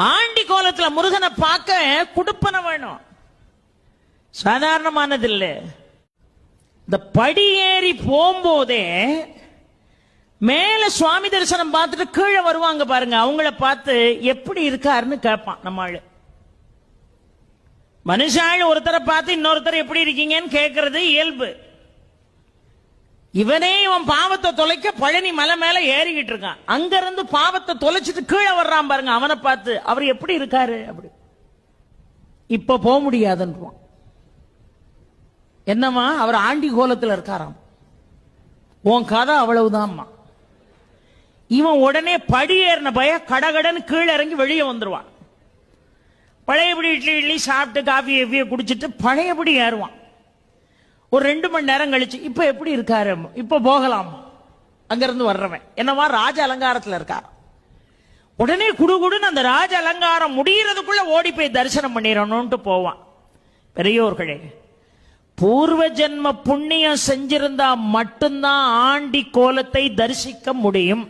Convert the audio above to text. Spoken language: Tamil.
ஆண்டி கோலத்துல முருகனை பார்க்க குடுப்பன வேணும், சாதாரணமானது இல்லை. இந்த படி ஏறி போகும்போதே மேல சுவாமி தரிசனம் பார்த்துட்டு கீழே வருவாங்க பாருங்க, அவங்கள பார்த்து எப்படி இருக்காருன்னு கேட்பான் நம்ம ஆளு. மனுஷாள் ஒருத்தரை பார்த்து இன்னொருத்தர் எப்படி இருக்கீங்கன்னு கேட்கறது இயல்பு. இவனே இவன் பாவத்தை தொலைக்க பழனி மலை மேல ஏறிக்கிட்டு இருக்கான், அங்க இருந்து பாவத்தை தொலைச்சிட்டு கீழே வர்றான் பாருங்க, அவனை பார்த்து அவர் எப்படி இருக்காரு அப்படி. இப்ப போக முடியாதுன்றான். என்னமா அவர் ஆண்டி கோலத்தில் இருக்காராம், உன் கதை அவ்வளவுதான்மா. இவன் உடனே படி ஏறின பய கடகடன்னு கீழே இறங்கி வெளியே வந்துருவான். பழையபடி இட்லி இட்லி சாப்பிட்டு காஃபி எவ்விய குடிச்சிட்டு பழையபடி ஏறுவான். ஒரு 2 மணி நேரம் கழிச்சு இப்ப எப்படி இருக்காரு, இப்ப போகலாம். அங்கிருந்து வர்றவன் என்னவா ராஜ அலங்காரத்தில் இருக்கார். உடனே குடுகுடுன்னு அந்த ராஜ அலங்காரம் முடியறதுக்குள்ள ஓடி போய் தரிசனம் பண்ணிடணும்ட்டு போவான். பெரியோர்களே, பூர்வ ஜென்ம புண்ணியம் செஞ்சிருந்தா மட்டும்தான் ஆண்டி கோலத்தை தரிசிக்க முடியும்.